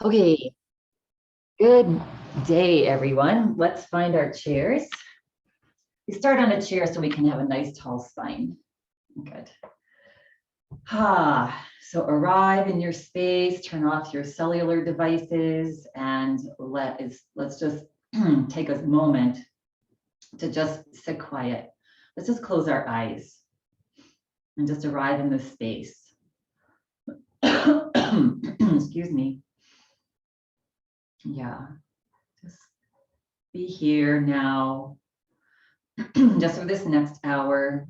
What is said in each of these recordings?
Okay, good day, everyone. Let's find our chairs. We start on a chair so we can have a nice tall spine. Good. So arrive in your space, turn off your cellular devices, and let's just take a moment to just sit quiet. Let's just close our eyes and just arrive in this space. Excuse me. Yeah, just be here now, just for this next hour.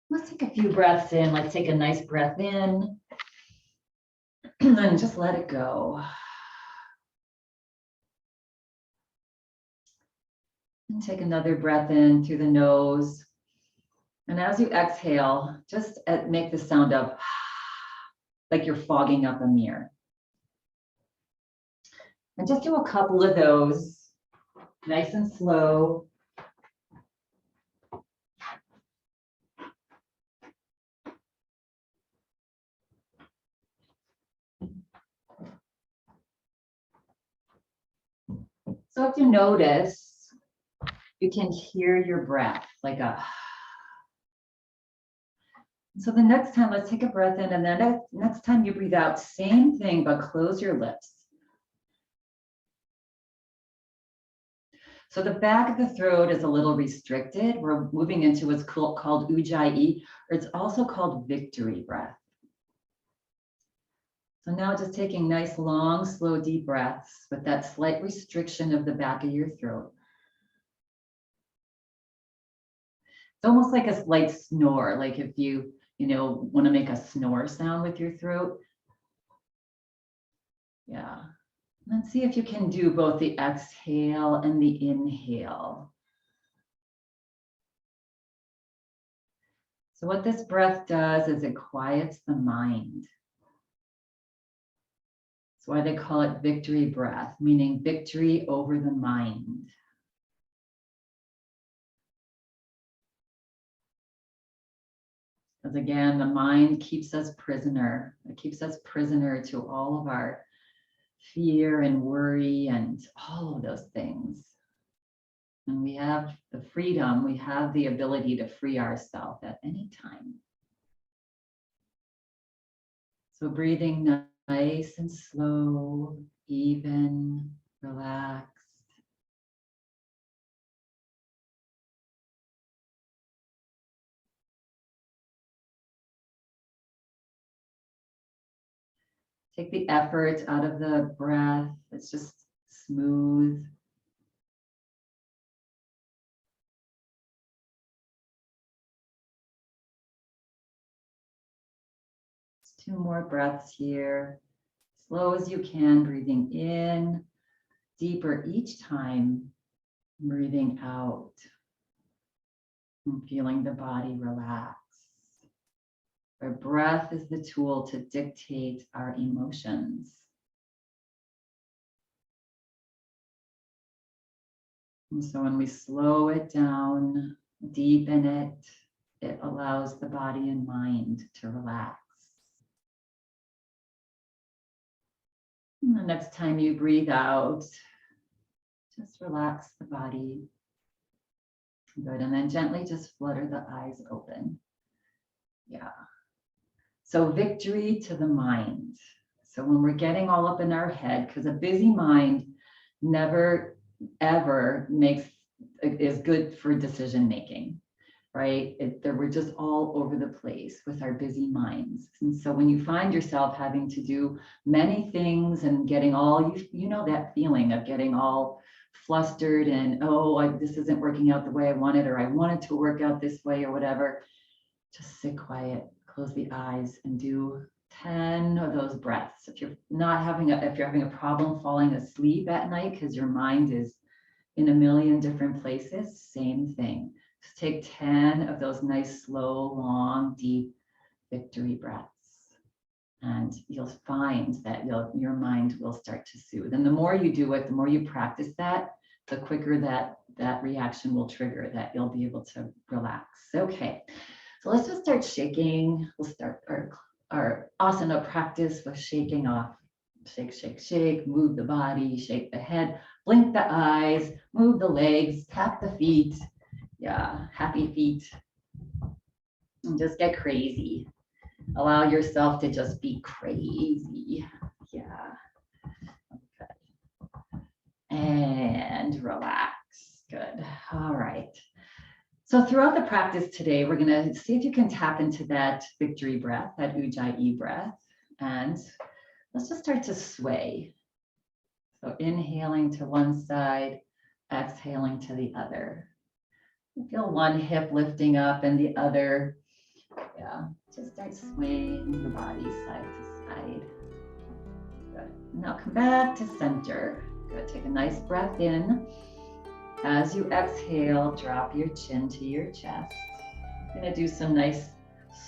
Let's take a few breaths in. Let's take a nice breath in and just let it go. And take another breath in through the nose. And as you exhale, just make the sound of like you're fogging up a mirror. And just do a couple of those, nice and slow. So if you notice, you can hear your breath like a. So the next time, let's take a breath in, and then next time you breathe out, same thing, but close your lips. So the back of the throat is a little restricted. We're moving into what's called Ujjayi, or it's also called victory breath. So now just taking nice, long, slow, deep breaths with that slight restriction of the back of your throat. It's almost like a slight snore, like if you want to make a snore sound with your throat. Yeah. And then see if you can do both the exhale and the inhale. So what this breath does is it quiets the mind. That's why they call it victory breath, meaning victory over the mind. Because again, the mind keeps us prisoner. It keeps us prisoner to all of our fear and worry and all of those things. And we have the freedom, we have the ability to free ourselves at any time. So breathing nice and slow, even, relaxed. Take the effort out of the breath. It's just smooth. Just 2 more breaths here. Slow as you can, breathing in, deeper each time, breathing out, and feeling the body relax. Our breath is the tool to dictate our emotions. And so when we slow it down, deepen it, it allows the body and mind to relax. And the next time you breathe out, just relax the body. Good, and then gently just flutter the eyes open. Yeah. So victory to the mind. So when we're getting all up in our head, because a busy mind never, ever is good for decision making, right? We're just all over the place with our busy minds. And so when you find yourself having to do many things and getting all, you know that feeling of getting all flustered and, this isn't working out the way I wanted, or I wanted to work out this way or whatever, just sit quiet, close the eyes and do 10 of those breaths. If you're having a problem falling asleep at night because your mind is in a million different places, same thing. Just take 10 of those nice, slow, long, deep victory breaths. And you'll find that your mind will start to soothe. And the more you do it, the more you practice that, the quicker that reaction will trigger, that you'll be able to relax. Okay, so let's just start shaking. We'll start our asana practice was shaking off. Shake, shake, shake, move the body, shake the head, blink the eyes, move the legs, tap the feet. Yeah, happy feet. And just get crazy. Allow yourself to just be crazy. Yeah. Okay. And relax. Good. All right. So throughout the practice today, we're going to see if you can tap into that victory breath, that ujjayi breath. And let's just start to sway. So inhaling to one side, exhaling to the other. You feel one hip lifting up and the other. Yeah, just start swaying your body side to side. Good. Now come back to center. Good. Take a nice breath in. As you exhale, drop your chin to your chest. You're going to do some nice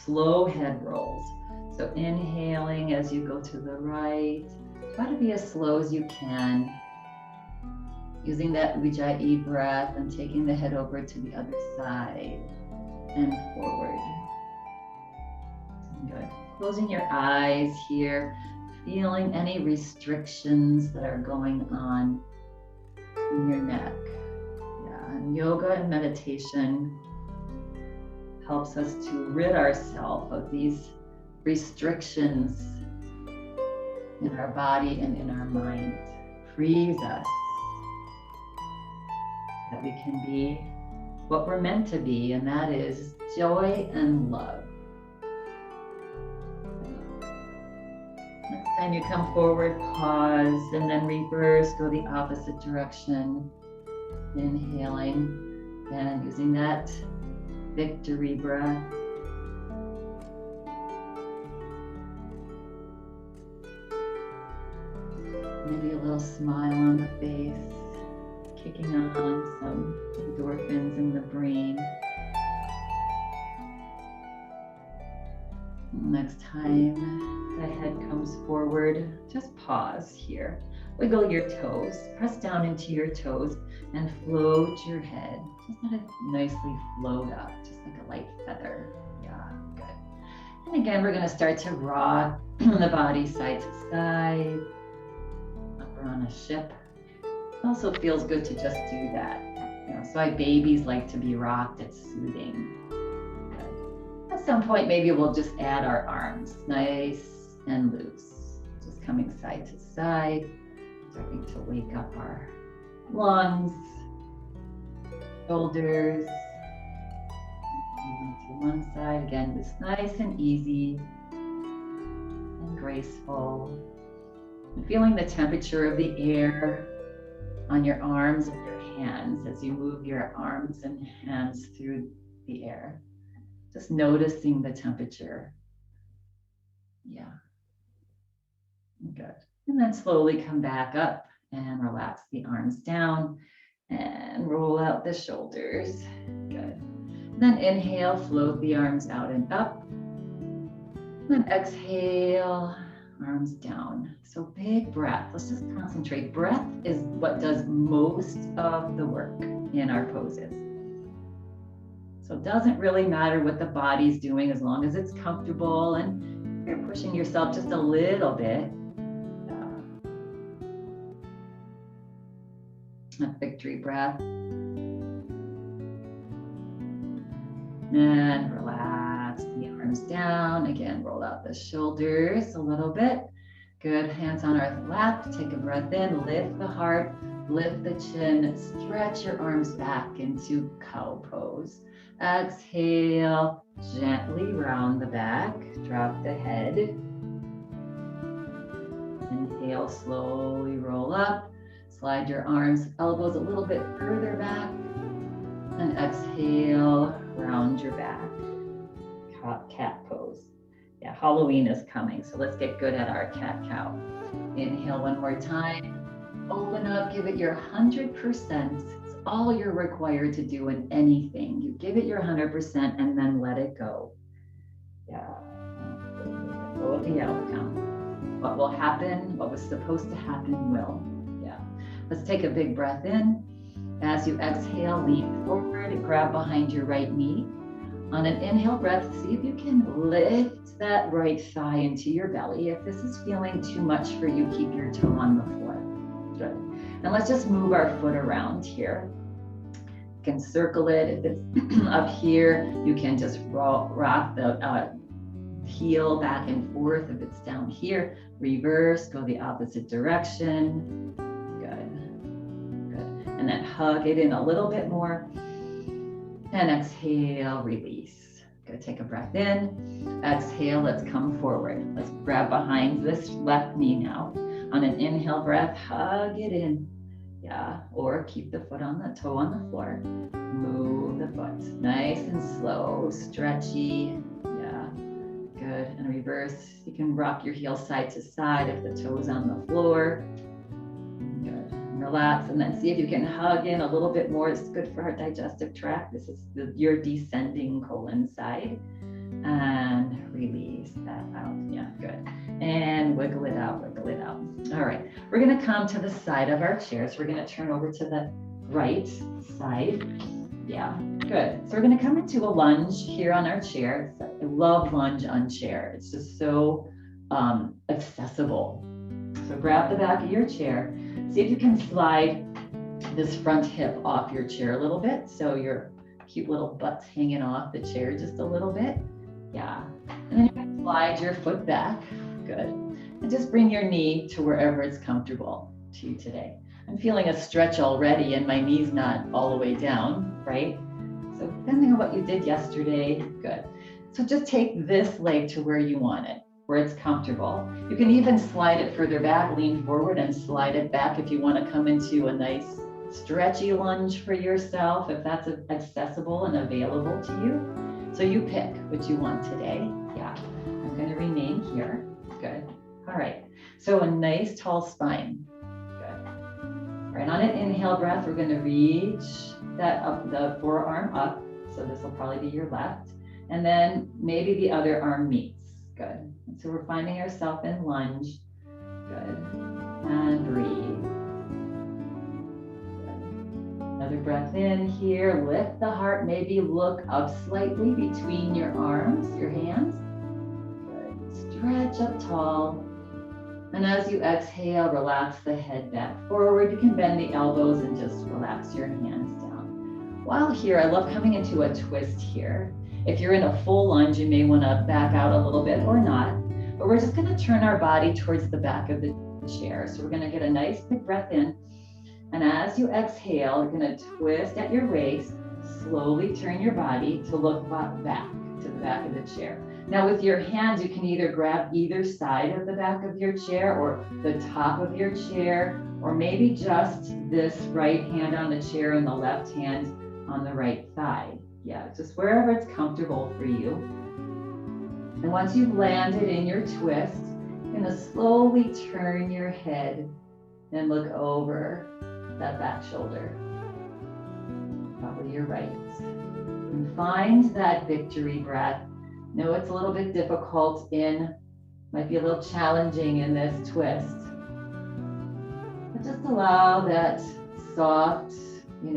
slow head rolls. So inhaling as you go to the right. Try to be as slow as you can. Using that ujjayi breath and taking the head over to the other side and forward. Good. Closing your eyes here, feeling any restrictions that are going on in your neck. Yeah, and yoga and meditation helps us to rid ourselves of these restrictions in our body and in our mind. Frees us that we can be what we're meant to be, and that is joy and love. Next time you come forward, pause, and then reverse, go the opposite direction. Inhaling and using that victory breath. Maybe a little smile on the face, kicking on some endorphins in the brain. Next time the head comes forward, just pause here. Wiggle your toes, press down into your toes and float your head. Just let it nicely float up, just like a light feather. Yeah, good. And again, we're gonna start to rock the body side to side, like we're on a ship. Also feels good to just do that. You know, so babies like to be rocked, it's soothing. Good. At some point, maybe we'll just add our arms, nice and loose. Just coming side to side, starting to wake up our lungs, shoulders. Moving to one side, again, just nice and easy and graceful. And feeling the temperature of the air on your arms and your hands as you move your arms and hands through the air. Just noticing the temperature. Yeah. Good. And then slowly come back up and relax the arms down and roll out the shoulders. Good. And then inhale, float the arms out and up. And then exhale, arms down. So big breath. Let's just concentrate. Breath is what does most of the work in our poses. So it doesn't really matter what the body's doing as long as it's comfortable and you're pushing yourself just a little bit. A victory breath. And relax the arms down. Again, roll out the shoulders a little bit. Good. Hands on our lap. Take a breath in. Lift the heart. Lift the chin. Stretch your arms back into cow pose. Exhale. Gently round the back. Drop the head. Inhale. Slowly roll up. Slide your arms, elbows a little bit further back. And exhale, round your back. Cat pose. Yeah, Halloween is coming, so let's get good at our cat-cow. Inhale one more time. Open up, give it your 100%. It's all you're required to do in anything. You give it your 100% and then let it go. Yeah. Go with the outcome. What will happen, what was supposed to happen will. Let's take a big breath in. As you exhale, lean forward, grab behind your right knee. On an inhale breath, see if you can lift that right thigh into your belly. If this is feeling too much for you, keep your toe on the floor. Good. And let's just move our foot around here. You can circle it. If it's up here, you can just rock the heel back and forth. If it's down here, reverse, go the opposite direction. Good, good. And then hug it in a little bit more. And exhale, release. Good, take a breath in. Exhale, let's come forward. Let's grab behind this left knee now. On an inhale breath, hug it in. Yeah, or keep the foot on the toe on the floor. Move the foot, nice and slow, stretchy. Yeah, good, and reverse. You can rock your heel side to side if the toe's on the floor. Good, relax, and then see if you can hug in a little bit more. It's good for our digestive tract. This is your descending colon side. And release that out. Yeah, good. And wiggle it out, wiggle it out. All right, we're gonna come to the side of our chairs. We're gonna turn over to the right side. Yeah, good. So we're gonna come into a lunge here on our chair. I love lunge on chair. It's just so accessible. So grab the back of your chair. See if you can slide this front hip off your chair a little bit. So your cute little butt's hanging off the chair just a little bit. Yeah, and then you can slide your foot back, good. And just bring your knee to wherever it's comfortable to you today. I'm feeling a stretch already and my knee's not all the way down, right? So depending on what you did yesterday, good. So just take this leg to where you want it, where it's comfortable. You can even slide it further back, lean forward and slide it back if you want to come into a nice stretchy lunge for yourself, if that's accessible and available to you. So you pick what you want today. Yeah, I'm going to remain here. Good. All right. So a nice tall spine. Good. All right. On an inhale breath, we're going to reach that up, the forearm up. So this will probably be your left. And then maybe the other arm meets. Good. And so we're finding ourselves in lunge. Good. And breathe. Another breath in here, lift the heart, maybe look up slightly between your arms, your hands. Good. Stretch up tall. And as you exhale, relax the head back forward. You can bend the elbows and just relax your hands down. While here, I love coming into a twist here. If you're in a full lunge, you may want to back out a little bit or not. But we're just going to turn our body towards the back of the chair. So we're going to get a nice big breath in. And as you exhale, you're going to twist at your waist, slowly turn your body to look back to the back of the chair. Now with your hands, you can either grab either side of the back of your chair or the top of your chair, or maybe just this right hand on the chair and the left hand on the right thigh. Yeah, just wherever it's comfortable for you. And once you've landed in your twist, you're going to slowly turn your head and look over that back shoulder, probably your right. And find that victory breath. Know it's a little bit difficult might be a little challenging in this twist. But just allow that soft,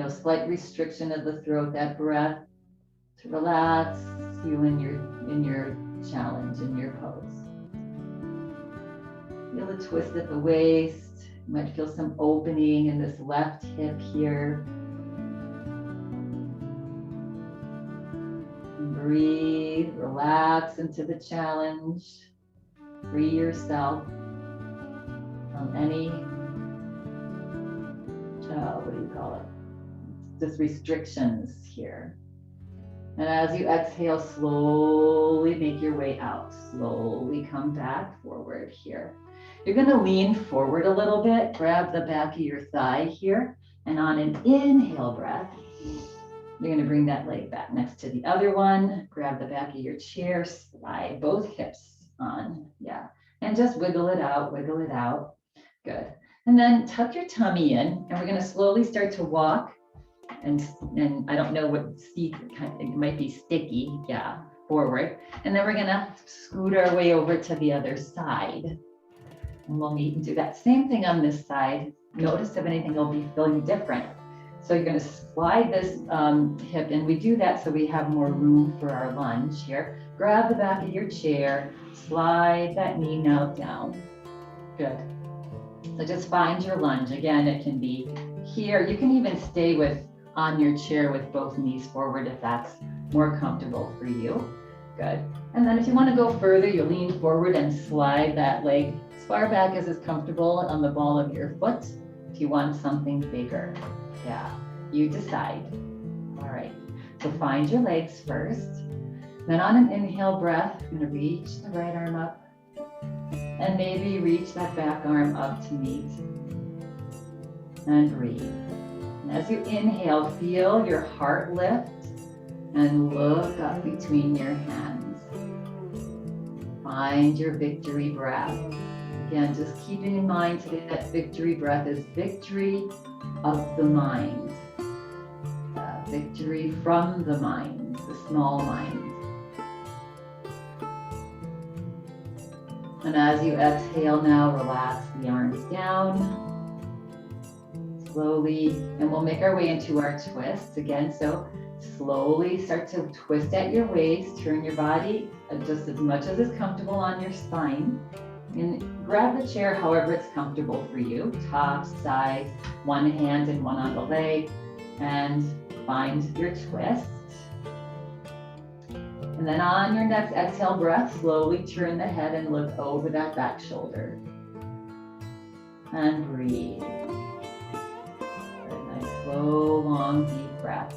slight restriction of the throat, that breath to relax you in your challenge, in your pose. Feel the twist at the waist. You might feel some opening in this left hip here. And breathe, relax into the challenge. Free yourself from any, just restrictions here. And as you exhale, slowly make your way out. Slowly come back forward here. You're going to lean forward a little bit, grab the back of your thigh here, and on an inhale breath, you're going to bring that leg back next to the other one, grab the back of your chair, slide both hips on, yeah, and just wiggle it out, good. And then tuck your tummy in, and we're going to slowly start to walk, and I don't know what seat, it might be sticky, yeah, forward, and then we're going to scoot our way over to the other side. And we'll meet and do that same thing on this side. Notice if anything will be feeling different. So you're going to slide this hip, and we do that so we have more room for our lunge here. Grab the back of your chair, slide that knee now down. Good. So just find your lunge. Again, it can be here. You can even stay on your chair with both knees forward if that's more comfortable for you. Good. And then if you want to go further, you lean forward and slide that leg as far back as is comfortable on the ball of your foot. If you want something bigger. Yeah, you decide. All right, so find your legs first. Then on an inhale breath, you're gonna reach the right arm up and maybe reach that back arm up to meet and breathe. And as you inhale, feel your heart lift and look up between your hands. Find your victory breath. Again, just keeping in mind today that victory breath is victory of the mind. Victory from the mind, the small mind. And as you exhale now, relax the arms down. Slowly, and we'll make our way into our twists again. So slowly start to twist at your waist, turn your body just as much as is comfortable on your spine. And grab the chair however it's comfortable for you. Top, sides, one hand and one on the leg, and find your twist. And then on your next exhale breath, slowly turn the head and look over that back shoulder. And breathe. A nice, slow, long, deep breath.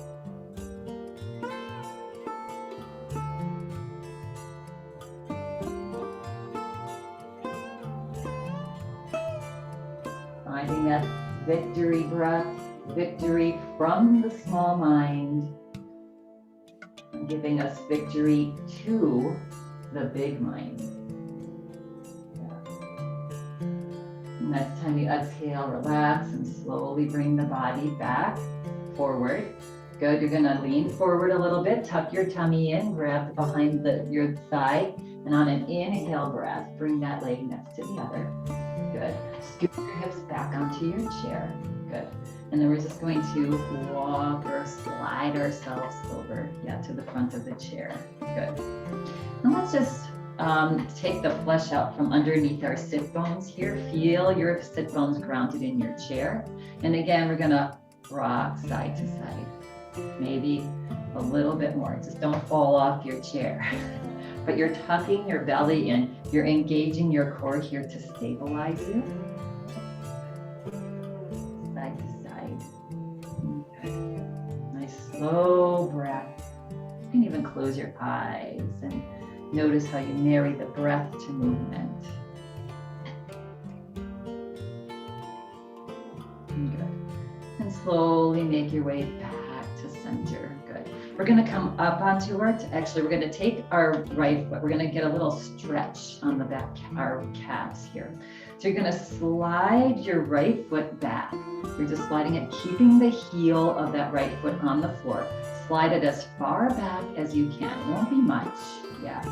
Finding that victory breath, victory from the small mind, and giving us victory to the big mind. Yeah. Next time you exhale, relax and slowly bring the body back forward. Good, you're gonna lean forward a little bit, tuck your tummy in, grab behind your thigh, and on an inhale breath, bring that leg next to the other. Good. Scoop your hips back onto your chair. Good. And then we're just going to walk or slide ourselves over, to the front of the chair. Good. Now let's just take the flesh out from underneath our sit bones here. Feel your sit bones grounded in your chair. And again, we're gonna rock side to side. Maybe a little bit more. Just don't fall off your chair. But you're tucking your belly in. You're engaging your core here to stabilize you. Side to side. Okay. Nice slow breath. You can even close your eyes and notice how you marry the breath to movement. Good. And slowly make your way back to center. Good. We're going to come up onto we're going to take our right foot. We're going to get a little stretch on the back, our calves here. So you're going to slide your right foot back. You're just sliding it, keeping the heel of that right foot on the floor. Slide it as far back as you can. It won't be much. Yeah.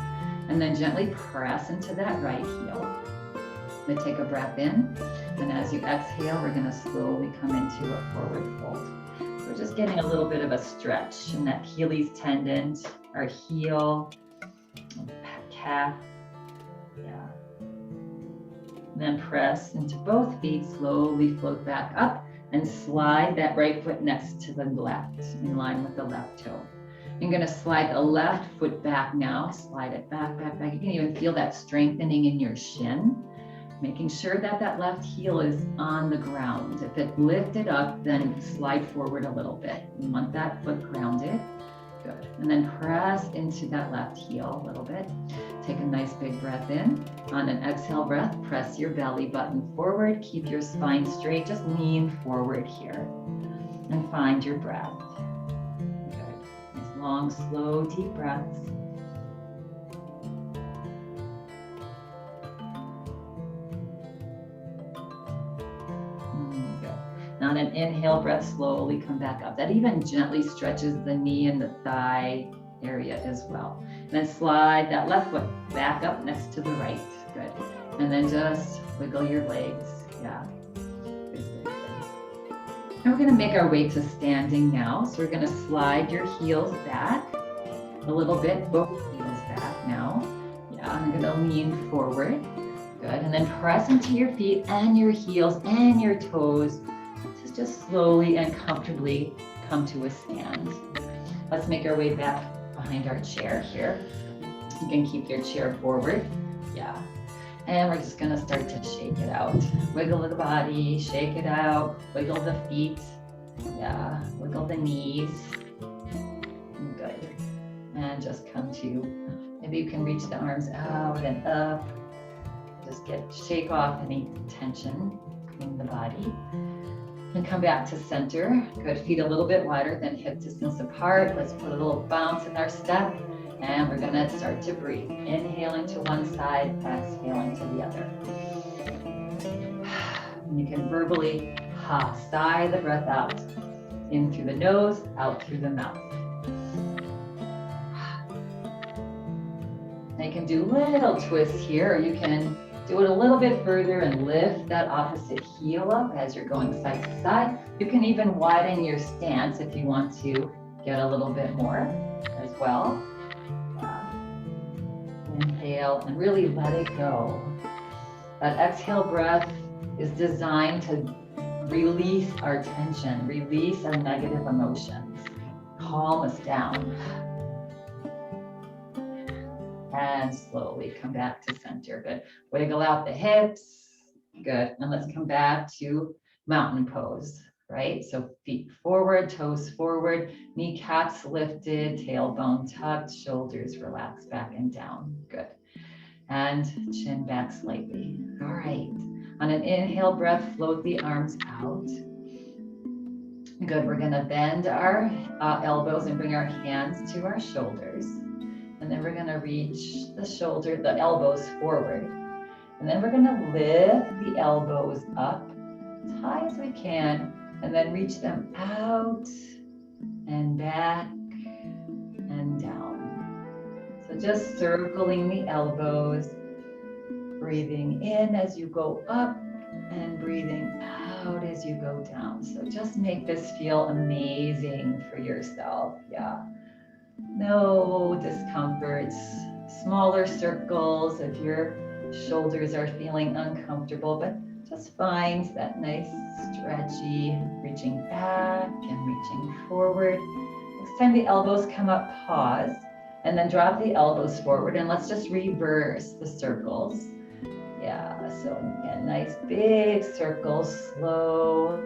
And then gently press into that right heel. Then take a breath in. And as you exhale, we're going to slowly come into a forward fold. We're just getting a little bit of a stretch in that Achilles tendon, our heel, calf. Yeah. And then press into both feet, slowly float back up and slide that right foot next to the left, in line with the left toe. You're going to slide the left foot back now, slide it back, back, back. You can even feel that strengthening in your shin. Making sure that that left heel is on the ground. If it lifted up, then slide forward a little bit. You want that foot grounded. Good. And then press into that left heel a little bit. Take a nice big breath in. On an exhale breath, press your belly button forward. Keep your spine straight. Just lean forward here. And find your breath. Good. Nice long, slow, deep breaths. On an inhale breath, slowly come back up. That even gently stretches the knee and the thigh area as well. And then slide that left foot back up next to the right. Good. And then just wiggle your legs. Yeah. Good, good, good. And we're gonna make our way to standing now. So we're gonna slide your heels back a little bit, both heels back now. Yeah, I'm gonna lean forward. Good, and then press into your feet and your heels and your toes to just slowly and comfortably come to a stand. Let's make our way back behind our chair here. You can keep your chair forward. Yeah. And we're just gonna start to shake it out. Wiggle the body, shake it out, wiggle the feet. Yeah, wiggle the knees. Good. And just come to, maybe you can reach the arms out and up. Just shake off any tension in the body. And come back to center. Good, feet a little bit wider than hip distance apart. Let's put a little bounce in our step. And we're gonna start to breathe. Inhaling to one side, exhaling to the other. And you can verbally sigh the breath out. In through the nose, out through the mouth. Now you can do little twists here, or you can do it a little bit further and lift that opposite heel up as you're going side to side. You can even widen your stance if you want to get a little bit more as well. Inhale and really let it go. That exhale breath is designed to release our tension, release our negative emotions, calm us down. And slowly come back to center. Good. Wiggle out the hips. Good. And let's come back to mountain pose, right? So feet forward, toes forward, kneecaps lifted, tailbone tucked, shoulders relaxed back and down. Good. And chin back slightly. All right. On an inhale breath, float the arms out. Good. We're going to bend our elbows and bring our hands to our shoulders. And then we're gonna reach the elbows forward. And then we're gonna lift the elbows up as high as we can, and then reach them out and back and down. So just circling the elbows, breathing in as you go up and breathing out as you go down. So just make this feel amazing for yourself. Yeah. No discomforts, smaller circles if your shoulders are feeling uncomfortable, but just find that nice stretchy, reaching back and reaching forward. Next time the elbows come up, pause, and then drop the elbows forward, and let's just reverse the circles. Yeah, so again, nice big circles, slow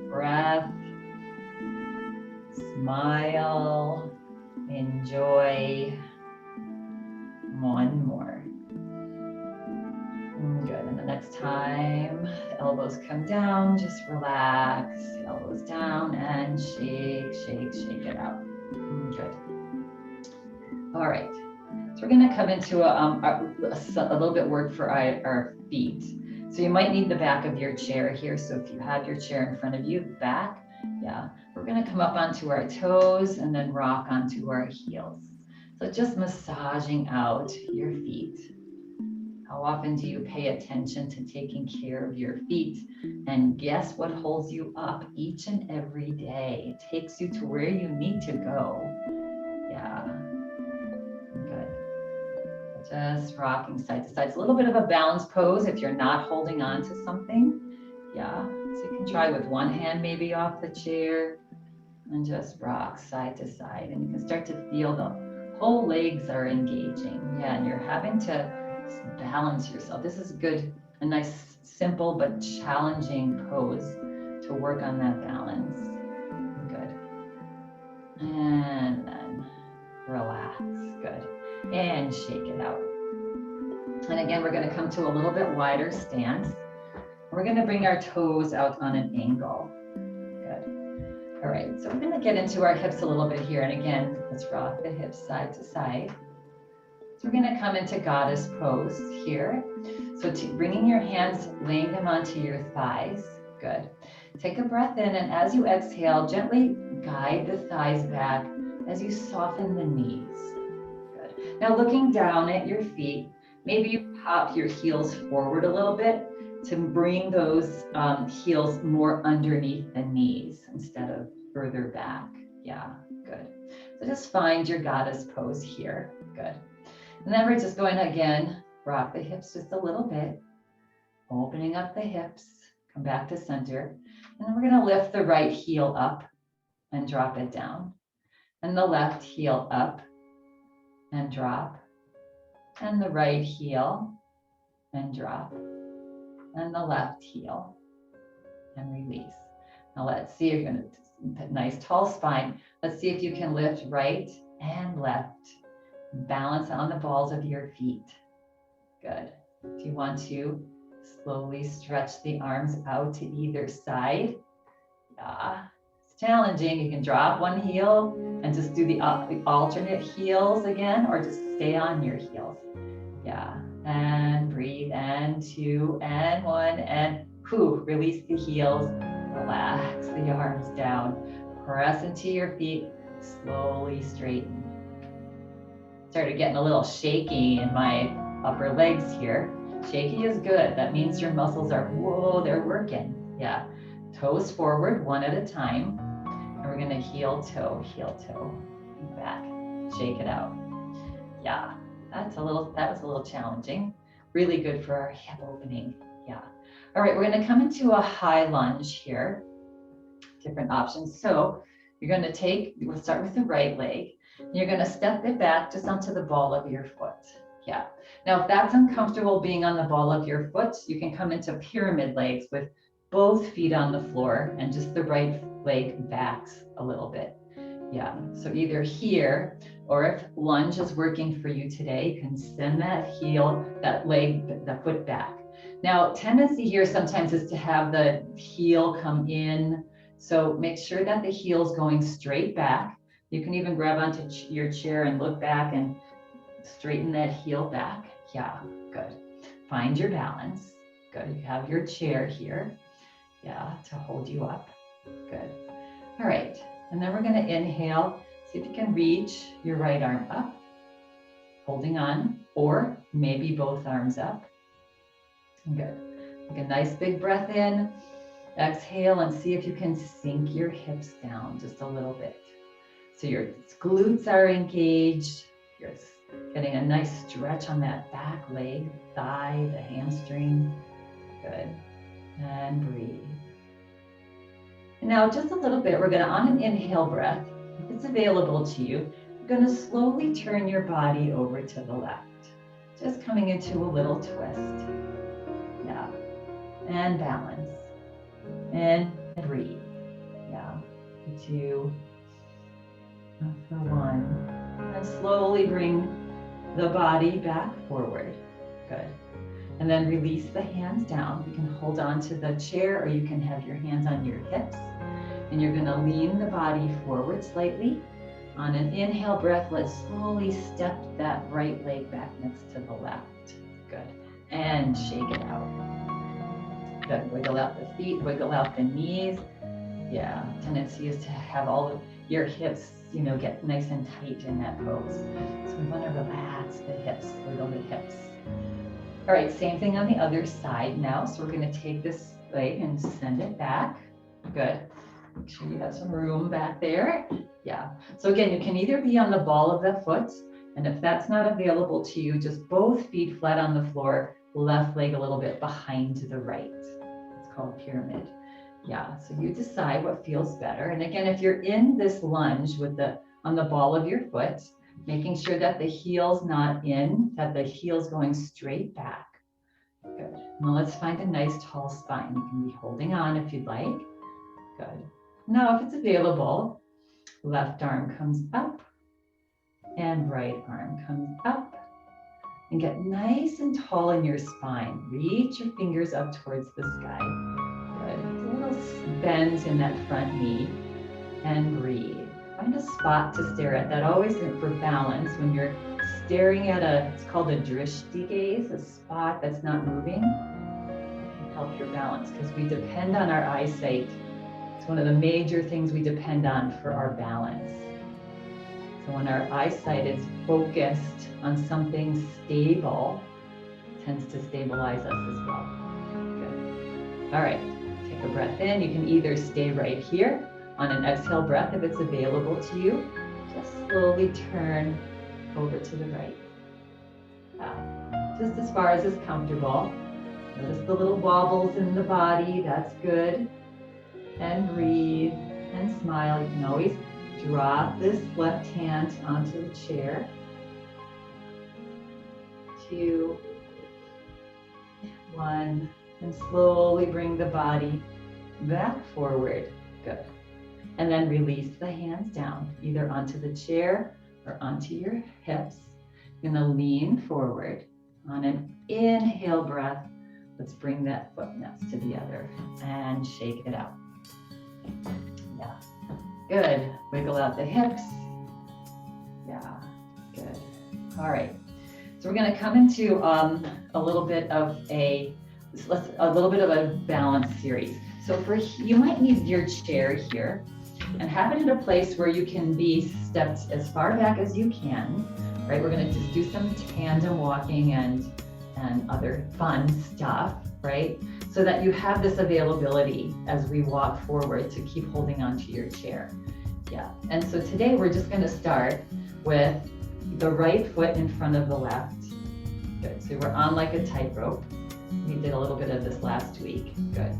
breath, smile. Enjoy. One more. Good. And the next time the elbows come down, just relax. Elbows down and shake, shake, shake it out. Good. All right. So we're going to come into a little bit work for our feet. So you might need the back of your chair here. So if you have your chair in front of you, back. Yeah, we're going to come up onto our toes and then rock onto our heels. So just massaging out your feet. How often do you pay attention to taking care of your feet? And guess what holds you up each and every day? It takes you to where you need to go. Yeah, good. Just rocking side to side. It's a little bit of a balance pose if you're not holding on to something. Yeah, so you can try with one hand maybe off the chair and just rock side to side. And you can start to feel the whole legs are engaging. Yeah, and you're having to balance yourself. This is good, a nice, simple but challenging pose to work on that balance. Good. And then relax. Good. And shake it out. And again, we're going to come to a little bit wider stance. We're going to bring our toes out on an angle. Good. All right, so we're going to get into our hips a little bit here. And again, let's rock the hips side to side. So we're going to come into goddess pose here. So bringing your hands, laying them onto your thighs. Good. Take a breath in, and as you exhale, gently guide the thighs back as you soften the knees. Good. Now looking down at your feet, maybe you pop your heels forward a little bit to bring those heels more underneath the knees instead of further back. Yeah, good. So just find your goddess pose here. Good. And then we're just going to, again, rock the hips just a little bit, opening up the hips, come back to center. And then we're going to lift the right heel up and drop it down. And the left heel up and drop. And the right heel and drop. And the left heel and release. Now let's see, you're going to put nice tall spine. Let's see if you can lift right and left. Balance on the balls of your feet. Good. If you want to, slowly stretch the arms out to either side. Yeah, it's challenging. You can drop one heel and just do the alternate heels again, or just stay on your heels. Yeah, and breathe, and 2, and 1, and whew, release the heels, relax the arms down, press into your feet, slowly straighten. Started getting a little shaky in my upper legs here. Shaky is good. That means your muscles are, whoa, they're working. Yeah, toes forward, one at a time. And we're gonna heel toe, back, shake it out. Yeah. That was a little challenging. Really good for our hip opening. Yeah. All right, we're going to come into a high lunge here. Different options. So you're going to we'll start with the right leg. And you're going to step it back just onto the ball of your foot. Yeah. Now, if that's uncomfortable being on the ball of your foot, you can come into pyramid legs with both feet on the floor and just the right leg backs a little bit. Yeah, so either here, or if lunge is working for you today, you can send that foot back. Now, tendency here sometimes is to have the heel come in. So make sure that the heel's going straight back. You can even grab onto your chair and look back and straighten that heel back. Yeah, good. Find your balance. Good, you have your chair here. Yeah, to hold you up. Good. All right. And then we're going to inhale. See if you can reach your right arm up, holding on, or maybe both arms up. Good. Take a nice big breath in. Exhale and see if you can sink your hips down just a little bit. So your glutes are engaged. You're getting a nice stretch on that back leg, thigh, the hamstring. Good. And breathe. Now, just a little bit, we're going to, on an inhale breath, if it's available to you, you're going to slowly turn your body over to the left. Just coming into a little twist. Yeah. And balance. And breathe. Yeah. 2. For 1. And slowly bring the body back forward. Good. And then release the hands down. You can hold on to the chair, or you can have your hands on your hips. And you're going to lean the body forward slightly. On an inhale breath, let's slowly step that right leg back next to the left. Good. And shake it out. Good. Wiggle out the feet, wiggle out the knees. Yeah, tendency is to have all of your hips, get nice and tight in that pose. So we want to relax the hips, wiggle the hips. All right, same thing on the other side now. So we're going to take this leg and send it back. Good. Make sure you have some room back there. Yeah. So again, you can either be on the ball of the foot, and if that's not available to you, just both feet flat on the floor, left leg a little bit behind to the right. It's called pyramid. Yeah. So you decide what feels better. And again, if you're in this lunge on the ball of your foot, making sure that the heel's not in, that the heel's going straight back. Good. Now let's find a nice tall spine. You can be holding on if you'd like. Good. Now, if it's available, left arm comes up and right arm comes up. And get nice and tall in your spine. Reach your fingers up towards the sky. Good. A little bend in that front knee. And breathe. Find a spot to stare at. That always is for balance. When you're staring at it's called a drishti gaze, a spot that's not moving, can help your balance, because we depend on our eyesight. It's one of the major things we depend on for our balance. So when our eyesight is focused on something stable, it tends to stabilize us as well. Good. All right, take a breath in. You can either stay right here on an exhale breath if it's available to you. Just slowly turn over to the right. Just as far as is comfortable. Notice the little wobbles in the body, that's good. And breathe and smile. You can always drop this left hand onto the chair. 2, 1, and slowly bring the body back forward. Good. And then release the hands down, either onto the chair or onto your hips. You're gonna lean forward. On an inhale breath, let's bring that foot next to the other and shake it out. Yeah, good. Wiggle out the hips. Yeah, good. All right. So we're gonna come into a little bit of a balance series. So you might need your chair here and have it in a place where you can be stepped as far back as you can, right? We're gonna just do some tandem walking and other fun stuff, right? So that you have this availability as we walk forward to keep holding onto your chair. Yeah, and so today we're just gonna start with the right foot in front of the left. Good, so we're on like a tightrope. We did a little bit of this last week, good.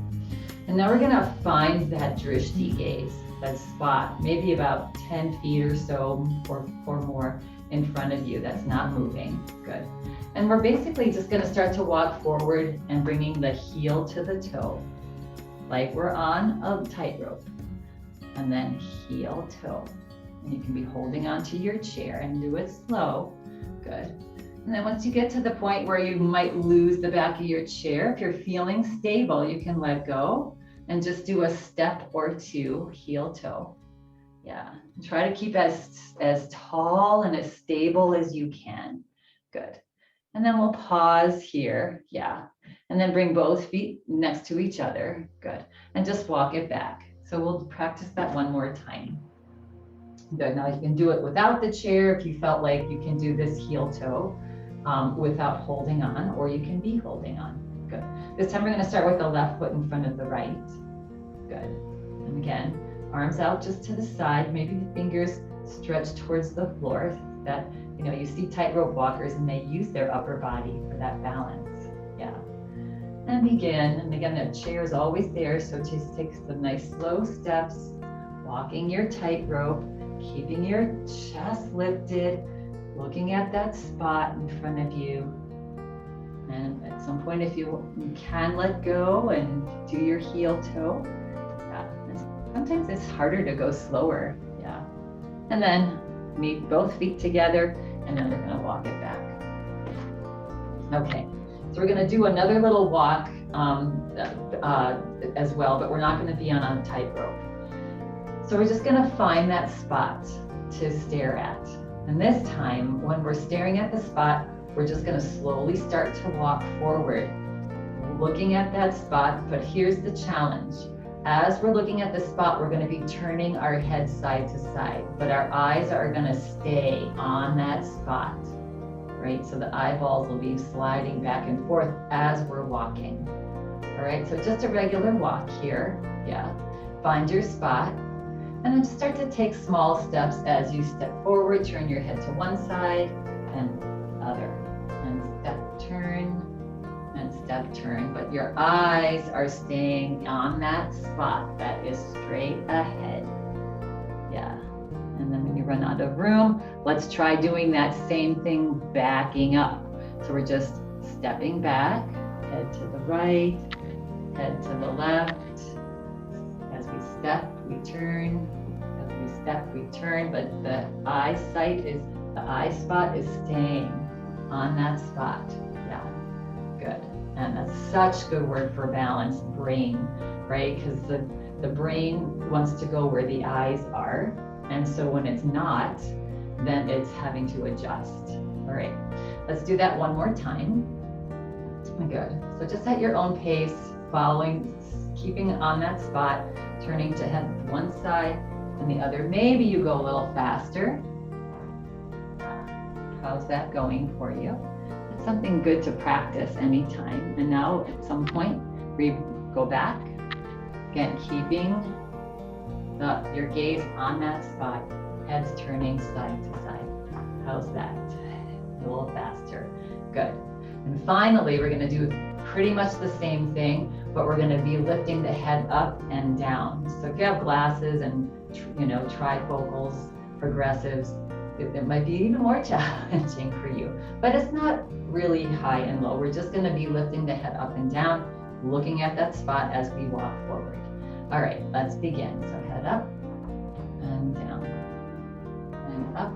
And now we're gonna find that drishti gaze, that spot, maybe about 10 feet or so or more in front of you that's not moving, good. And we're basically just gonna start to walk forward and bringing the heel to the toe, like we're on a tightrope, and then heel, toe. And you can be holding onto your chair and do it slow, good. And then once you get to the point where you might lose the back of your chair, if you're feeling stable, you can let go and just do a step or two, heel, toe. Yeah, try to keep as tall and as stable as you can, good. And then we'll pause here, yeah. And then bring both feet next to each other, good. And just walk it back. So we'll practice that one more time. Good, now you can do it without the chair if you felt like you can do this heel toe without holding on, or you can be holding on, good. This time we're gonna start with the left foot in front of the right, good. And again, arms out just to the side, maybe the fingers stretch towards the floor. That, you see tightrope walkers and they use their upper body for that balance, yeah. And begin, and again, the chair is always there, so just take some nice slow steps, walking your tightrope, keeping your chest lifted, looking at that spot in front of you. And at some point, if you can let go and do your heel toe, yeah. And sometimes it's harder to go slower, yeah. And then meet both feet together, and then we're gonna walk it back. Okay, so we're gonna do another little walk as well, but we're not gonna be on a tightrope. So we're just gonna find that spot to stare at. And this time, when we're staring at the spot, we're just gonna slowly start to walk forward, looking at that spot, but here's the challenge. As we're looking at the spot, we're gonna be turning our head side to side, but our eyes are gonna stay on that spot, right? So the eyeballs will be sliding back and forth as we're walking. All right, so just a regular walk here, yeah. Find your spot, and then start to take small steps as you step forward, turn your head to one side and other, and step, turn, and step, turn, but your eyes are staying on that spot that is straight ahead. Yeah, and then when you run out of room, let's try doing that same thing backing up. So we're just stepping back, head to the right, head to the left. As we step, we turn. As we step, we turn, but the eye spot is staying on that spot. Yeah, good. And that's such good work for balance, brain, right? Because the brain wants to go where the eyes are. And so when it's not, then it's having to adjust. All right, let's do that one more time. Good. So just at your own pace, following, keeping on that spot, turning to head one side and the other. Maybe you go a little faster. How's that going for you? It's something good to practice anytime. And now at some point, we go back. Again, keeping your gaze on that spot, heads turning side to side. How's that? A little faster. Good. And finally, we're going to do pretty much the same thing, but we're going to be lifting the head up and down. So if you have glasses and trifocals, progressives, it might be even more challenging for you, but it's not really high and low. We're just going to be lifting the head up and down, looking at that spot as we walk forward. All right, let's begin. So head up and down and up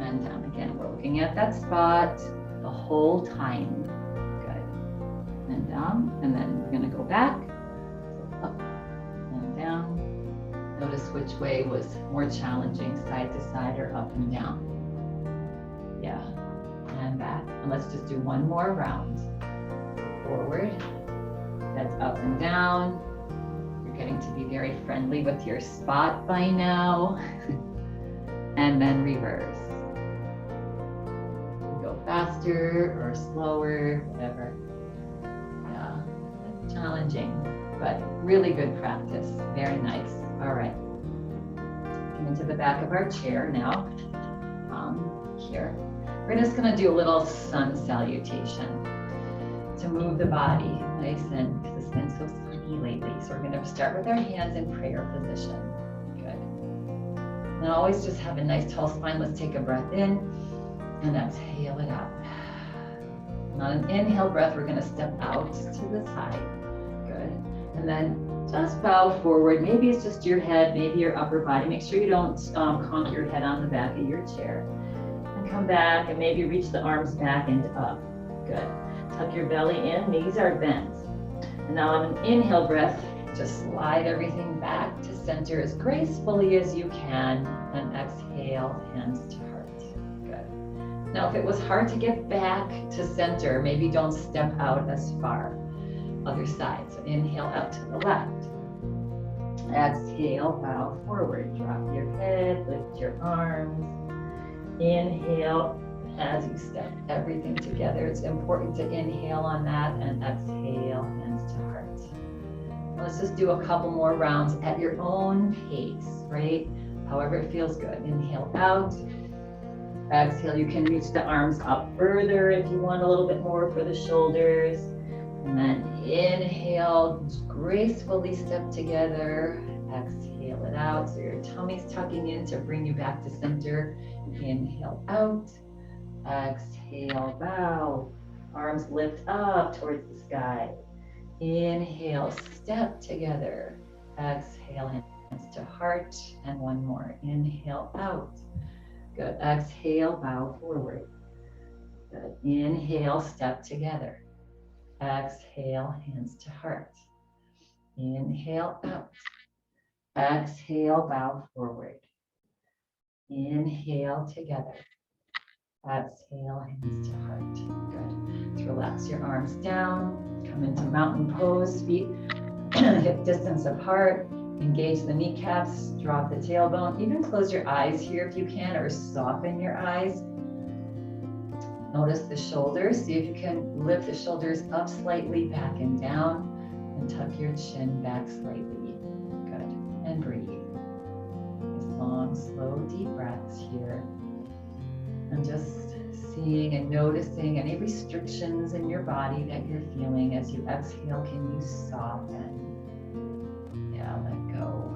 and down. Again, we're looking at that spot the whole time. Good. And down, and then we're going to go back. So up and down. Notice which way was more challenging, side to side or up and down. Yeah, and back. And let's just do one more round. Forward, that's up and down. You're getting to be very friendly with your spot by now. And then reverse. Go faster or slower, whatever. Yeah, it's challenging, but really good practice. Very nice. All right, come into the back of our chair now. Here, we're just gonna do a little sun salutation to move the body nice and, because it's been so sunny lately. So we're gonna start with our hands in prayer position. Good. And always just have a nice tall spine. Let's take a breath in and exhale it out. And on an inhale breath, we're gonna step out to the side. Good. And then just bow forward. Maybe it's just your head, maybe your upper body. Make sure you don't conk your head on the back of your chair. And come back and maybe reach the arms back and up. Good. Tuck your belly in, knees are bent. And now on an inhale breath, just slide everything back to center as gracefully as you can. And exhale, hands to heart. Good. Now if it was hard to get back to center, maybe don't step out as far. Other side. So inhale out to the left. Exhale, bow forward. Drop your head, lift your arms. Inhale as you step everything together. It's important to inhale on that and exhale, hands to heart. Let's just do a couple more rounds at your own pace, right? However it feels good. Inhale out. Exhale, you can reach the arms up further if you want a little bit more for the shoulders. And then inhale, gracefully step together. Exhale it out. So your tummy's tucking in to bring you back to center. Inhale out. Exhale, bow. Arms lift up towards the sky. Inhale, step together. Exhale, hands to heart. And one more. Inhale out. Good. Exhale, bow forward. Good. Inhale, step together. Exhale, hands to heart. Inhale out. Exhale, bow forward. Inhale together. Exhale, hands to heart. Good. Let's relax your arms down. Come into mountain pose, feet hip distance apart. Engage the kneecaps, drop the tailbone. Even close your eyes here if you can, or soften your eyes. Notice the shoulders. See if you can lift the shoulders up slightly, back and down, and tuck your chin back slightly. Good. And breathe. Nice long, slow, deep breaths here. And just seeing and noticing any restrictions in your body that you're feeling as you exhale. Can you soften? Yeah, let go.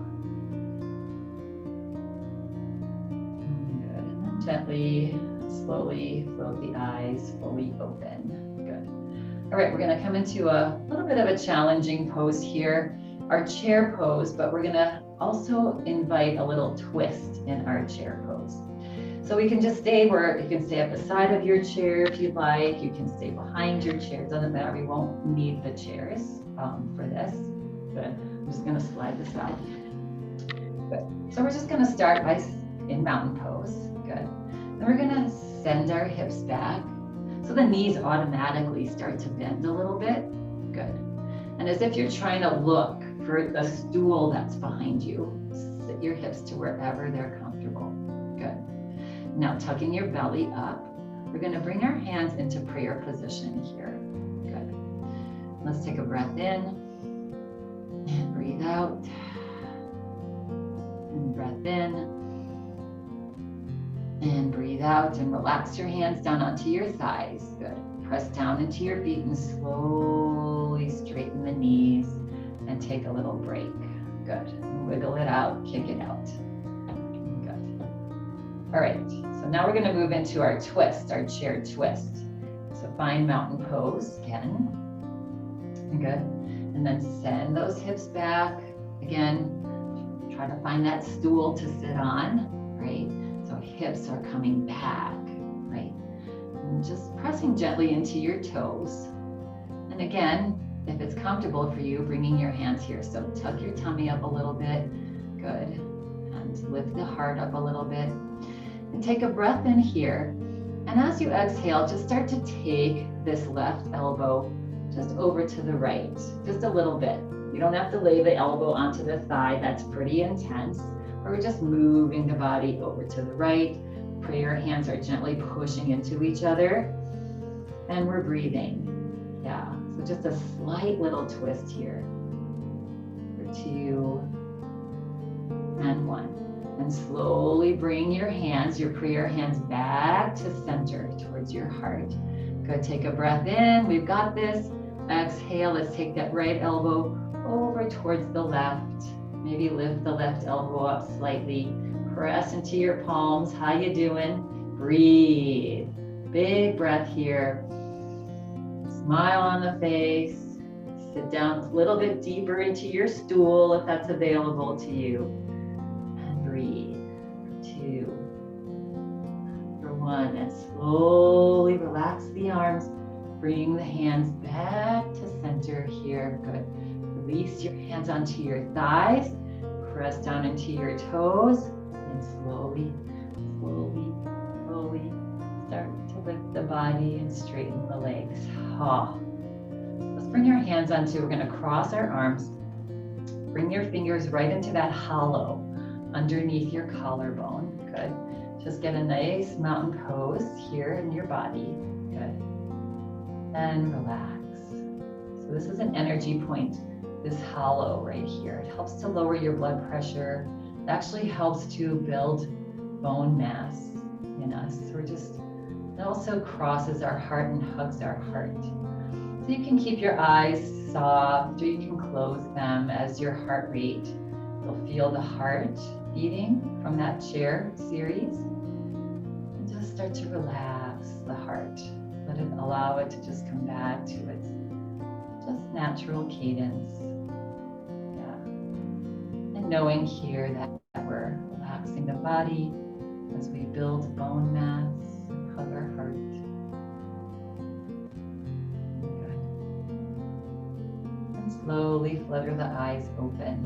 Good. And then gently, slowly float the eyes fully open. Good. All right, we're going to come into a little bit of a challenging pose here, our chair pose, but we're going to also invite a little twist in our chair pose. So we can just stay where you can stay at the side of your chair if you'd like. You can stay behind your chair. It doesn't matter. We won't need the chairs for this. Good. I'm just going to slide this out. Good. So we're just going to start by in mountain pose. Good. Then we're going to send our hips back. So the knees automatically start to bend a little bit. Good. And as if you're trying to look for the stool that's behind you, sit your hips to wherever they're comfortable. Good. Now tucking your belly up, we're going to bring our hands into prayer position here. Good. Let's take a breath in breathe out. And breath in. And breathe out and relax your hands down onto your thighs. Good. Press down into your feet and slowly straighten the knees and take a little break. Good. Wiggle it out, kick it out. Good. All right, so now we're going to move into our twist, our chair twist. So find mountain pose again. Good. And then send those hips back. Again, try to find that stool to sit on, right? So hips are coming back, right? And just pressing gently into your toes. And again, if it's comfortable for you, bringing your hands here. So tuck your tummy up a little bit. Good. And lift the heart up a little bit. And take a breath in here. And as you exhale, just start to take this left elbow just over to the right, just a little bit. You don't have to lay the elbow onto the thigh. That's pretty intense. We're just moving the body over to the right. Prayer hands are gently pushing into each other. And we're breathing. Yeah, so just a slight little twist here. For 2 and 1. And slowly bring your hands, your prayer hands back to center towards your heart. Good, take a breath in. We've got this. Exhale, let's take that right elbow over towards the left. Maybe lift the left elbow up slightly. Press into your palms. How you doing? Breathe. Big breath here. Smile on the face. Sit down a little bit deeper into your stool if that's available to you. And breathe. 2. For 1. And slowly relax the arms. Bring the hands back to center here. Good. Release your hands onto your thighs. Press down into your toes. And slowly, slowly, slowly start to lift the body and straighten the legs. Oh. Let's bring our hands onto, we're going to cross our arms. Bring your fingers right into that hollow underneath your collarbone. Good. Just get a nice mountain pose here in your body. Good. And relax. So this is an energy point, this hollow right here. It helps to lower your blood pressure. It actually helps to build bone mass in us. It also crosses our heart and hugs our heart. So you can keep your eyes soft or you can close them as your heart rate. You'll feel the heart beating from that chair series. And just start to relax the heart. Allow it to just come back to its just natural cadence. Yeah. And knowing here that we're relaxing the body as we build bone mass and hug our heart. Good. And slowly flutter the eyes open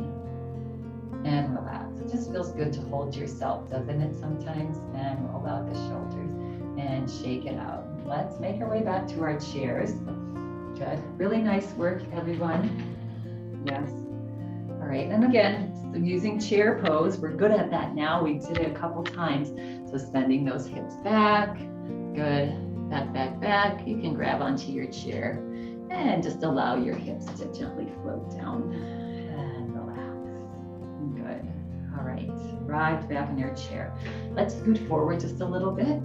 and relax. It just feels good to hold yourself, doesn't it sometimes? And roll out the shoulders and shake it out. Let's make our way back to our chairs. Good. Really nice work, everyone. Yes. All right. And again, so using chair pose, we're good at that now. We did it a couple times. So sending those hips back. Good. Back, back, back. You can grab onto your chair and just allow your hips to gently float down and relax. Good. All right. Right back in your chair. Let's scoot forward just a little bit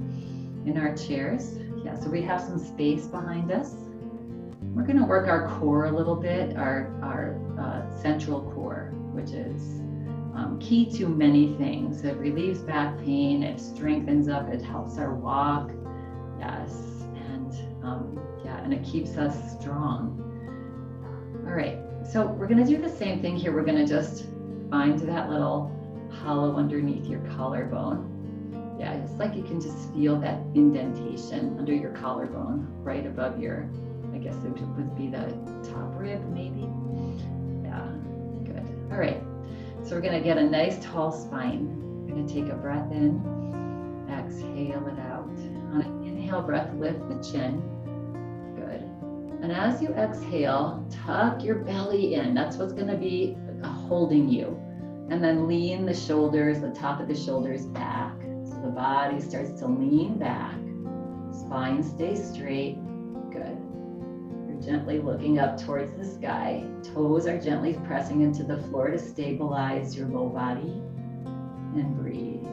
in our chairs. Yeah, so we have some space behind us. We're going to work our core a little bit, our central core, which is key to many things. It relieves back pain, it strengthens up, it helps our walk. Yes, and it keeps us strong. All right, so we're going to do the same thing here. We're going to just find that little hollow underneath your collarbone. Yeah, it's like you can just feel that indentation under your collarbone, right above your, I guess it would be the top rib maybe. Yeah, good. All right, so we're gonna get a nice tall spine. We're gonna take a breath in, exhale it out. On an inhale breath, lift the chin. Good. And as you exhale, tuck your belly in. That's what's gonna be holding you. And then lean the shoulders, the top of the shoulders back. The body starts to lean back. Spine stays straight. Good. Your Gently looking up towards the sky. Toes are gently pressing into the floor to stabilize your low body. And breathe.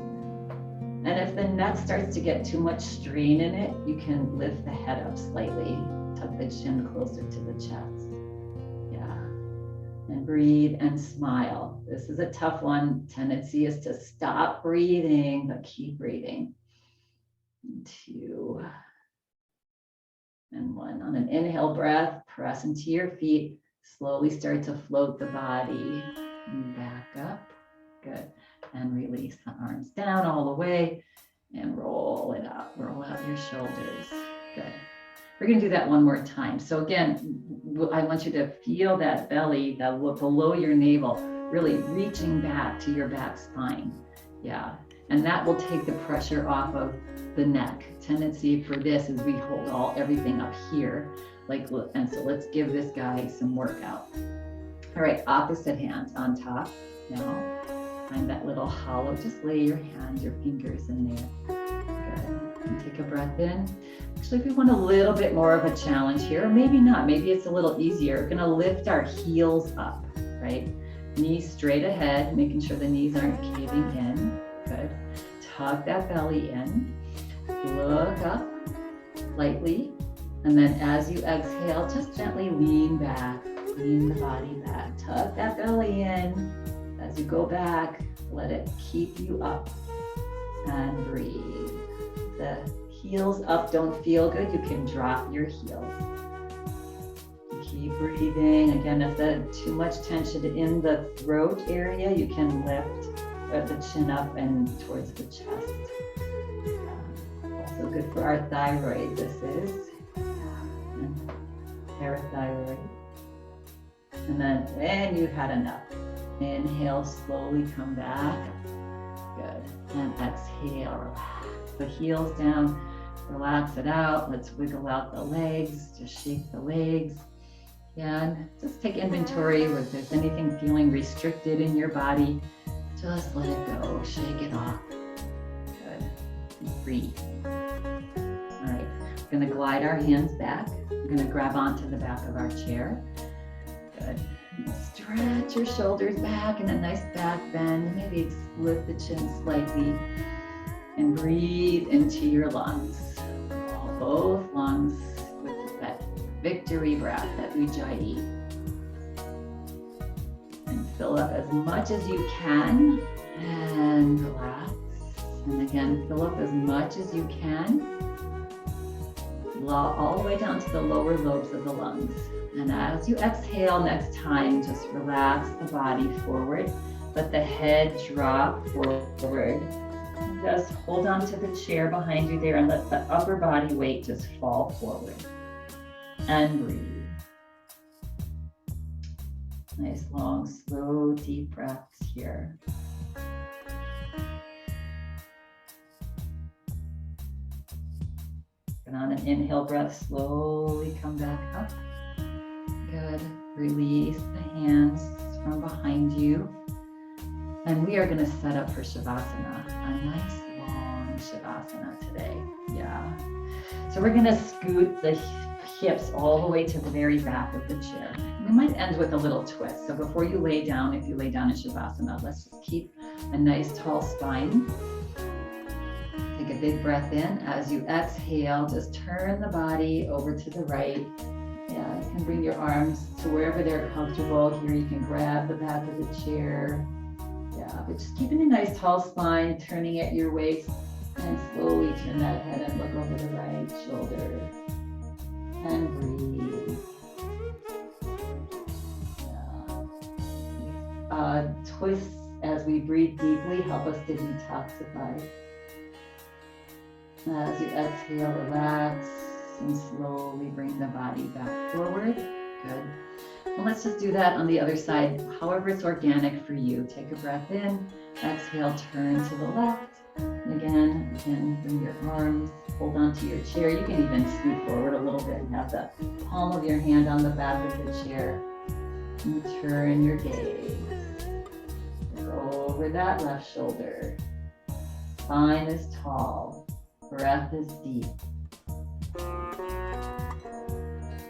And if the neck starts to get too much strain in it, you can lift the head up slightly. Tuck the chin closer to the chest. Yeah. And breathe and smile. This is a tough one. Tendency is to stop breathing, but keep breathing. 2 and 1. On an inhale breath, press into your feet. Slowly start to float the body back up. Good. And release the arms down all the way and roll it out. Roll out your shoulders. Good. We're going to do that one more time. So again, I want you to feel that belly, that below your navel, really reaching back to your back spine. Yeah. And that will take the pressure off of the neck. Tendency for this is we hold everything up here. And so let's give this guy some workout. All right, opposite hand on top. Now, find that little hollow. Just lay your hands, your fingers in there. Good. And take a breath in. Actually, if we want a little bit more of a challenge here, or maybe not, maybe it's a little easier. We're gonna lift our heels up, right? Knees straight ahead, making sure the knees aren't caving in. Good. Tuck that belly in. Look up lightly. And then as you exhale, just gently lean back. Lean the body back. Tuck that belly in. As you go back, let it keep you up. And breathe. The heels up don't feel good. You can drop your heels. Keep breathing. Again, if there's too much tension in the throat area, you can lift the chin up and towards the chest. Also good for our thyroid, this is. And parathyroid. And then when you've had enough, inhale, slowly come back. Good. And exhale, relax. The heels down, relax it out. Let's wiggle out the legs, just shake the legs. And just take inventory if there's anything feeling restricted in your body. Just let it go, shake it off. Good. And breathe. All right, we're gonna glide our hands back. We're gonna grab onto the back of our chair. Good. And stretch your shoulders back in a nice back bend. Maybe lift the chin slightly. And breathe into your lungs. Both lungs with that victory breath, that ujjayi. And fill up as much as you can and relax. And again, fill up as much as you can. All the way down to the lower lobes of the lungs. And as you exhale next time, just relax the body forward. Let the head drop forward. Just hold on to the chair behind you there and let the upper body weight just fall forward. And breathe. Nice, long, slow, deep breaths here. And on an inhale breath, slowly come back up. Good. Release the hands from behind you. And we are going to set up for Shavasana, a nice long Shavasana today. Yeah. So we're going to scoot the hips all the way to the very back of the chair. We might end with a little twist. So before you lay down, if you lay down in Shavasana, let's just keep a nice tall spine. Take a big breath in. As you exhale, just turn the body over to the right. Yeah, you can bring your arms to wherever they're comfortable. Here you can grab the back of the chair. Yeah, but just keeping a nice tall spine, turning at your waist, and slowly turn that head and look over the right shoulder. And breathe. Yeah. Twists as we breathe deeply help us to detoxify. As you exhale, relax and slowly bring the body back forward. Good. Well, let's just do that on the other side, however it's organic for you. Take a breath in, exhale, turn to the left. And again, bring your arms, hold onto your chair. You can even scoot forward a little bit and have the palm of your hand on the back of the chair. And turn your gaze. Go over that left shoulder. Spine is tall. Breath is deep.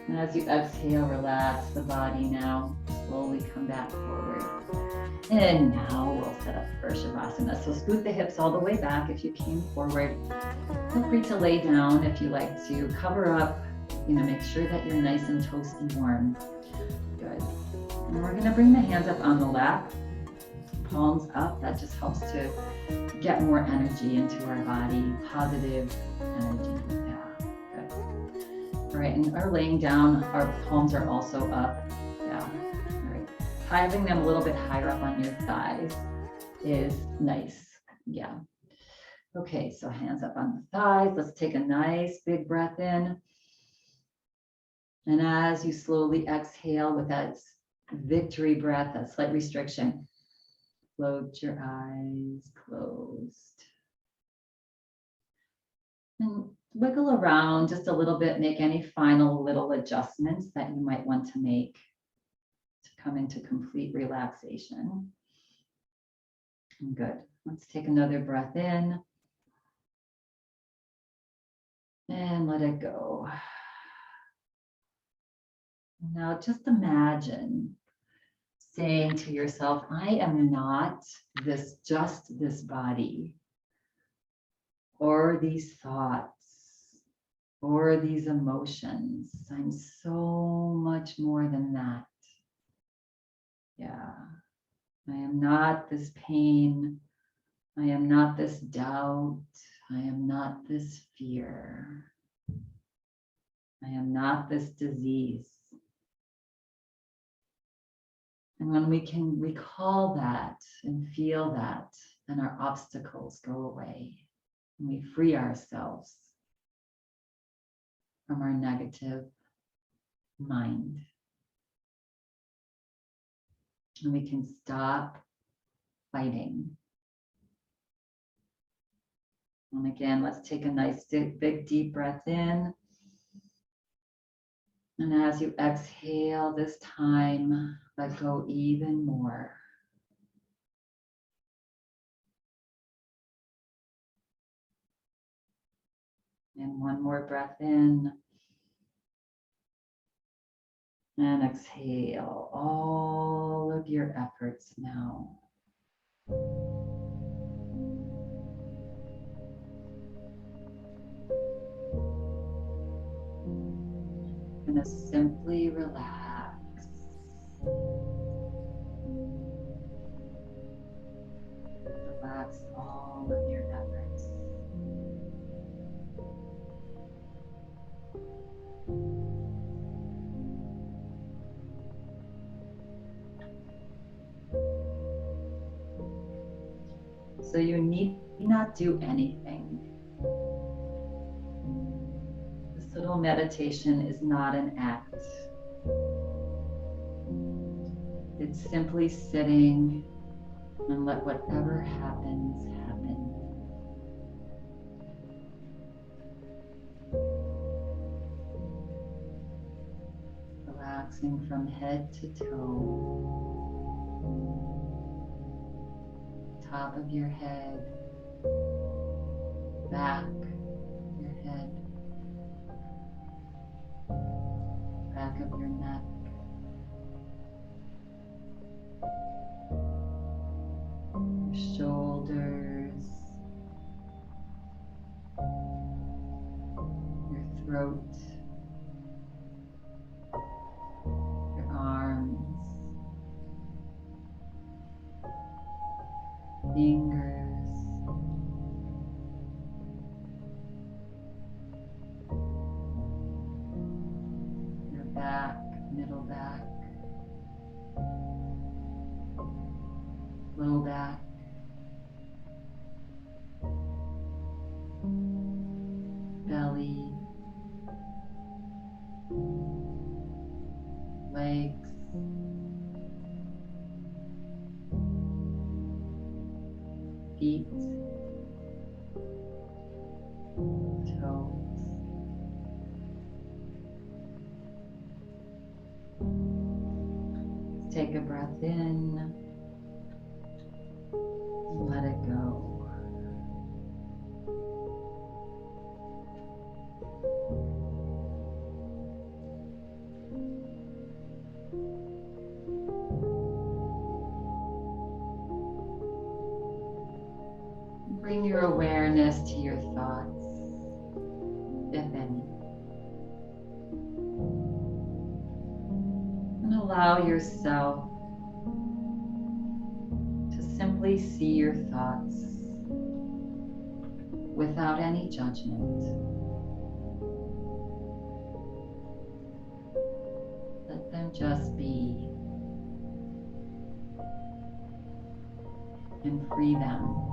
And as you exhale, relax the body now. Slowly come back forward. And now we'll set up for Shavasana. So scoot the hips all the way back if you came forward. Feel free to lay down if you like to. Cover up, make sure that you're nice and toasty warm. Good. And we're gonna bring the hands up on the lap, palms up. That just helps to get more energy into our body, positive energy. Yeah, good. All right, and our laying down, our palms are also up. Yeah, all right. Having them a little bit higher up on your thighs is nice. Yeah. Okay, so hands up on the thighs. Let's take a nice big breath in. And as you slowly exhale with that victory breath, that slight restriction, float your eyes closed. And wiggle around just a little bit, make any final little adjustments that you might want to make to come into complete relaxation. Good. Let's take another breath in. And let it go. Now just imagine saying to yourself, I am not just this body, or these thoughts, or these emotions. I'm so much more than that. Yeah. I am not this pain. I am not this doubt. I am not this fear. I am not this disease. And when we can recall that and feel that, then our obstacles go away and we free ourselves from our negative mind. And we can stop fighting. And again, let's take a nice big deep breath in. And as you exhale this time, let go even more. And one more breath in. And exhale all of your efforts now. You're gonna simply relax. Relax all of your efforts. So you need not do anything. This little meditation is not an act. It's simply sitting and let whatever happens, happen. Relaxing from head to toe. Top of your head, back of your head, back of your neck, your shoulders, your throat, your arms, fingers, your back, middle back, low back, belly, legs, feet, toes. Take a breath in, and let it go. bring your awareness to your thoughts, if any. And allow yourself to simply see your thoughts without any judgment. Let them just be and free them.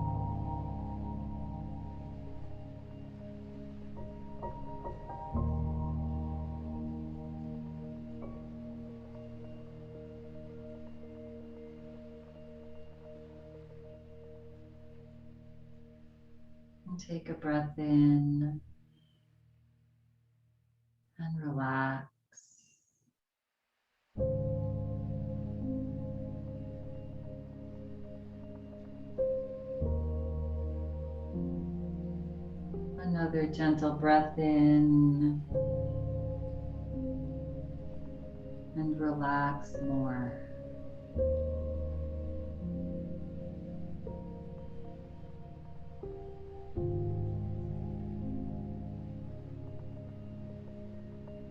And take a breath in and relax. Another gentle breath in and relax more.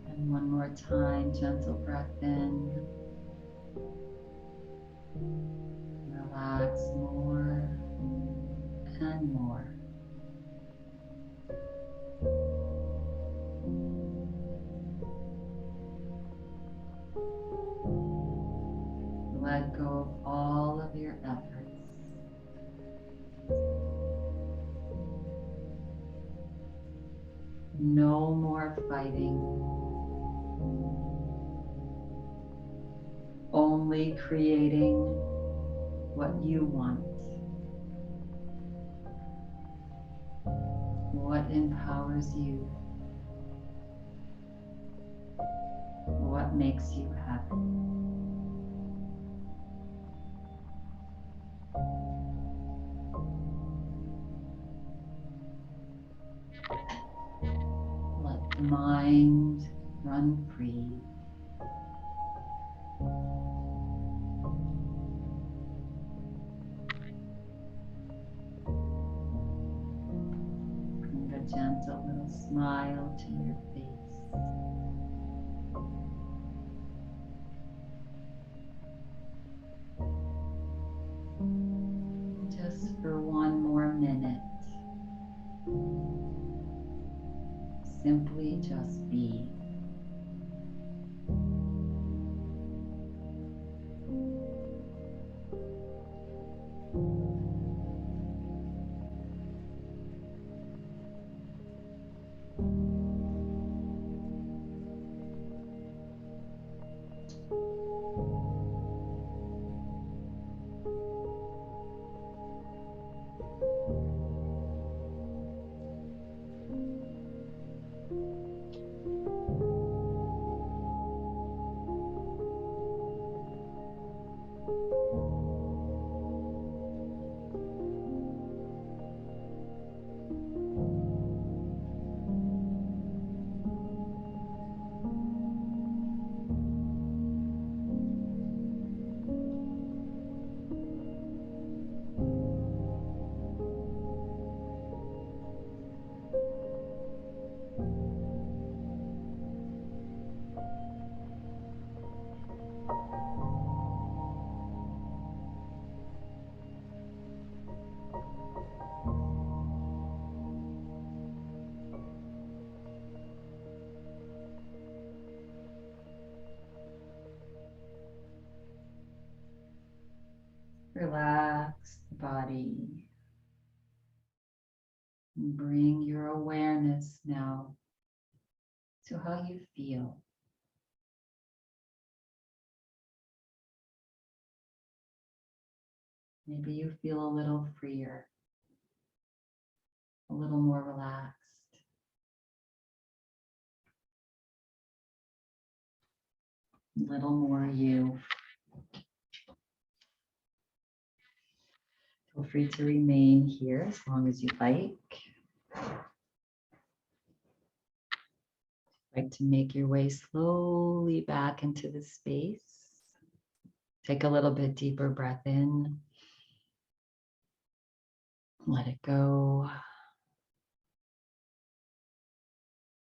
And one more time, gentle breath in. Relax more and more. Let go of all of your efforts. No more fighting. Only creating what you want. What empowers you? What makes you happy? Let the mind run free. Bring a gentle little smile to your face. Just for one more minute, simply just be. Relax the body. And bring your awareness now to how you feel. Maybe you feel a little freer, a little more relaxed, a little more you. Feel free to remain here as long as you like. Like to make your way slowly back into the space. Take a little bit deeper breath in. Let it go.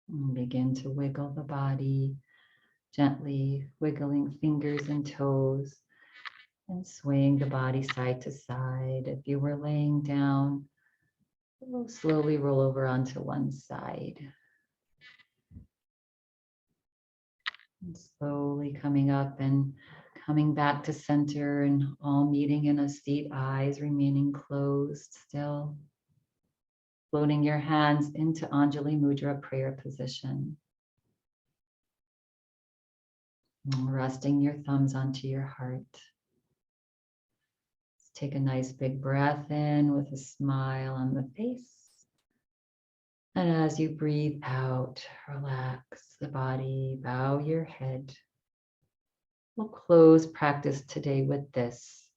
And begin to wiggle the body, gently wiggling fingers and toes and swaying the body side to side. If you were laying down, we'll slowly roll over onto one side. And slowly coming up and coming back to center and all meeting in a seat, eyes remaining closed still. Floating your hands into Anjali Mudra prayer position. And resting your thumbs onto your heart. Let's take a nice big breath in with a smile on the face. And as you breathe out, relax the body, bow your head. We'll close practice today with this.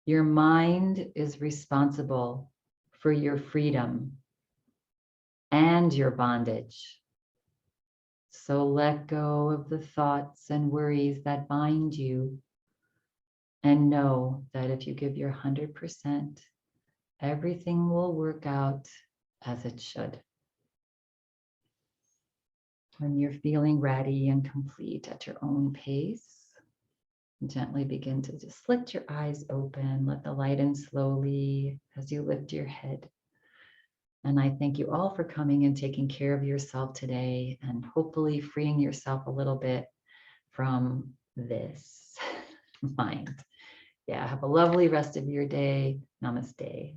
Your mind is responsible for your freedom and your bondage. So let go of the thoughts and worries that bind you, and know that if you give your 100%, everything will work out as it should. When you're feeling ready and complete at your own pace, gently begin to just lift your eyes open, let the light in slowly as you lift your head. And I thank you all for coming and taking care of yourself today and hopefully freeing yourself a little bit from this mind. Yeah, have a lovely rest of your day. Namaste.